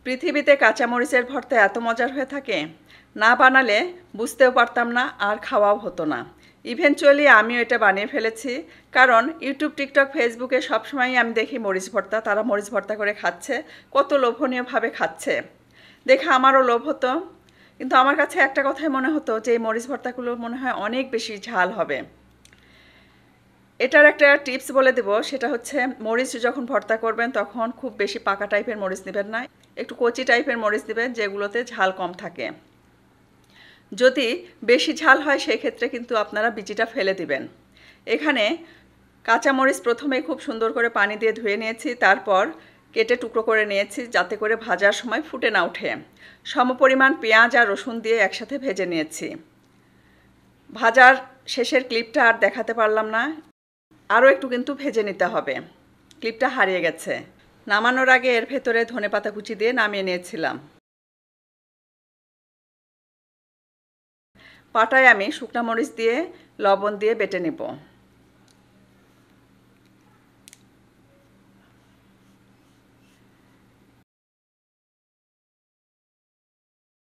পৃথিবীতে কাঁচামরিচের ভর্তা এত মজার হয়ে থাকে, না বানালে বুঝতেও পারতাম না আর খাওয়াও হতো না। ইভেনচুয়ালি আমিও এটা বানিয়ে ফেলেছি, কারণ ইউটিউব, টিকটক, ফেসবুকে সবসময়ই আমি দেখি মরিচ ভর্তা, তারা মরিচ ভর্তা করে খাচ্ছে, কত লোভনীয়ভাবে খাচ্ছে। দেখে আমারও লোভ হতো, কিন্তু আমার কাছে একটা কথাই মনে হতো যে এই মরিচ ভর্তাগুলো মনে হয় অনেক বেশি ঝাল হবে। এটার একটা টিপস বলে দেব, সেটা হচ্ছে মরিচ যখন ভর্তা করবেন তখন খুব বেশি পাকা টাইপের মরিচ নেবেন না, একটু কচি টাইপের মরিচ নেবেন যেগুলোতে ঝাল কম থাকে। যদি বেশি ঝাল হয় সেই ক্ষেত্রে কিন্তু আপনারা বিচিটা ফেলে দিবেন। এখানে কাঁচামরিচ প্রথমে খুব সুন্দর করে পানি দিয়ে ধুয়ে নিয়েছি, তারপর কেটে টুকরো করে নিয়েছি যাতে করে ভাজার সময় ফুটে না ওঠে। সমপরিমাণ পেঁয়াজ আর রসুন দিয়ে একসাথে ভেজে নিয়েছি। ভাজার শেষের ক্লিপটা আর দেখাতে পারলাম না, আরও একটু কিন্তু ভেজে নিতে হবে, ক্লিপটা হারিয়ে গেছে। নামানোর আগে এর ভেতরে ধনেপাতা কুচি দিয়ে নামিয়ে নিয়েছিলাম। পাটায় আমি শুকনা মরিচ দিয়ে লবণ দিয়ে বেটে নেব।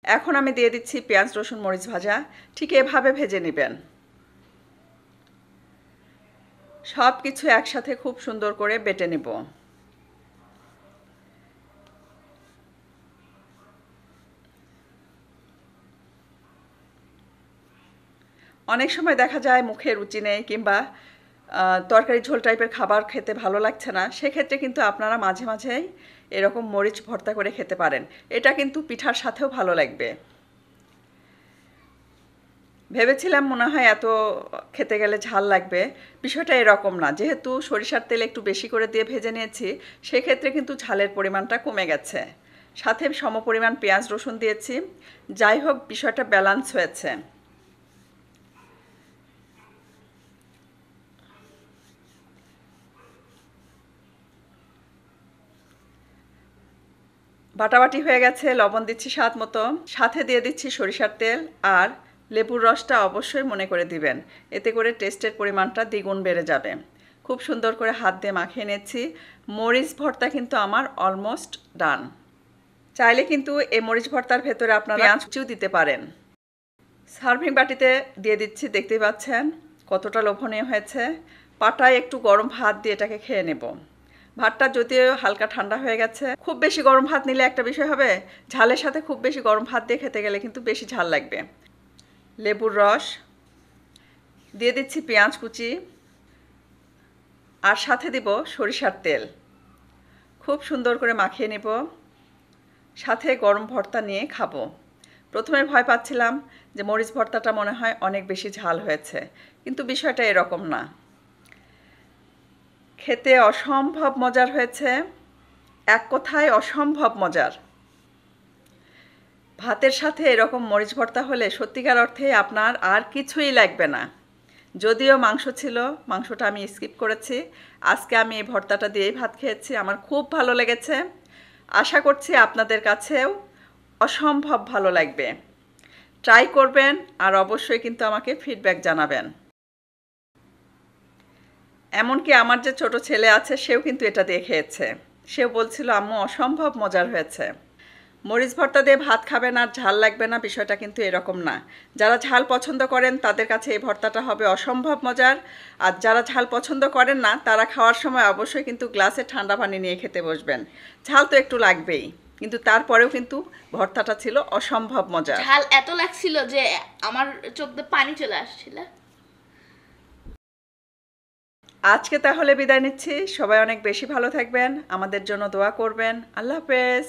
এখন আমি দিয়ে দিচ্ছি পেঁয়াজ রসুন মরিচ ভাজা, ঠিক এভাবে ভেজে নেবেন। সব কিছু একসাথে খুব সুন্দর করে বেটে নেব। অনেক সময় দেখা যায় মুখে রুচি নেই কিংবা তরকারি ঝোল টাইপের খাবার খেতে ভালো লাগছে না, সেক্ষেত্রে কিন্তু আপনারা মাঝে মাঝেই এরকম মরিচ ভর্তা করে খেতে পারেন। এটা কিন্তু পিঠার সাথেও ভালো লাগবে। ভেবেছিলাম মনে হয় এত খেতে গেলে ঝাল লাগবে, বিষয়টা এরকম না। যেহেতু সরিষার তেল একটু বেশি করে দিয়ে ভেজে নিয়েছি, সেক্ষেত্রে কিন্তু ঝালের পরিমাণটা কমে গেছে। সাথে সমপরিমাণ পেঁয়াজ রসুন দিয়েছি। যাই হোক, বিষয়টা ব্যালান্স হয়েছে। বাটাবাটি হয়ে গেছে, লবণ দিচ্ছি স্বাদ মতো, সাথে দিয়ে দিচ্ছি সরিষার তেল, আর লেবুর রসটা অবশ্যই মনে করে দিবেন, এতে করে টেস্টের পরিমাণটা দ্বিগুণ বেড়ে যাবে। খুব সুন্দর করে হাত দিয়ে মাখিয়ে নিচ্ছি। মরিচ ভর্তা কিন্তু আমার অলমোস্ট ডান। চাইলে কিন্তু এই মরিচ ভর্তার ভেতরে আপনারা পেঁয়াজ কুচিও দিতে পারেন। সার্ভিং বাটিতে দিয়ে দিচ্ছি, দেখতেই পাচ্ছেন কতটা লোভনীয় হয়েছে। পাটায় একটু গরম ভাত দিয়ে এটাকে খেয়ে নেব। ভাতটা যদিও হালকা ঠান্ডা হয়ে গেছে, খুব বেশি গরম ভাত নিলে একটা বিষয় হবে, ঝালের সাথে খুব বেশি গরম ভাত দিয়ে খেতে গেলে কিন্তু বেশি ঝাল লাগবে। লেবুর রস দিয়ে দিচ্ছি, পেঁয়াজ কুচি, আর সাথে দিব সরিষার তেল। খুব সুন্দর করে মাখিয়ে নেব, সাথে গরম ভর্তা নিয়ে খাবো। প্রথমে ভয় পাচ্ছিলাম যে মরিচ ভর্তাটা মনে হয় অনেক বেশি ঝাল হয়েছে, কিন্তু বিষয়টা এরকম না। খেতে অসম্ভব মজার হয়েছে, এক কথায় অসম্ভব মজার। ভাতের সাথে এরকম মরিচ ভর্তা হলে সত্যিকার অর্থে আপনার আর কিছুই লাগবে না। যদিও মাংস ছিল, মাংসটা আমি স্কিপ করেছি, আজকে আমি এই ভর্তাটা দিয়েই ভাত খেয়েছি। আমার খুব ভালো লেগেছে, আশা করছি আপনাদের কাছেও অসম্ভব ভালো লাগবে। ট্রাই করবেন আর অবশ্যই কিন্তু আমাকে ফিডব্যাক জানাবেন। এমনকি আমার যে ছোট ছেলে আছে, সেও কিন্তু এটা দিয়ে খেয়েছে। সেও বলছিল আম্মু অসম্ভব মজার হয়েছে। মরিচ ভর্তা দিয়ে ভাত খাবেন আর ঝাল লাগবে না, বিষয়টা কিন্তু এরকম না। যারা ঝাল পছন্দ করেন তাদের কাছে এই ভর্তাটা হবে অসম্ভব মজার, আর যারা ঝাল পছন্দ করেন না তারা খাওয়ার সময় অবশ্যই কিন্তু গ্লাসে ঠান্ডা পানি নিয়ে খেতে বসবেন। ঝাল তো একটু লাগবেই, কিন্তু তারপরেও কিন্তু ভর্তাটা ছিল অসম্ভব মজার। ঝাল এত লাগছিল যে আমার চোখ দিয়ে পানি চলে আসছিল। আজকে তাহলে বিদায় নিচ্ছি। সবাই অনেক বেশি ভালো থাকবেন, আমাদের জন্য দোয়া করবেন। আল্লাহ হাফেজ।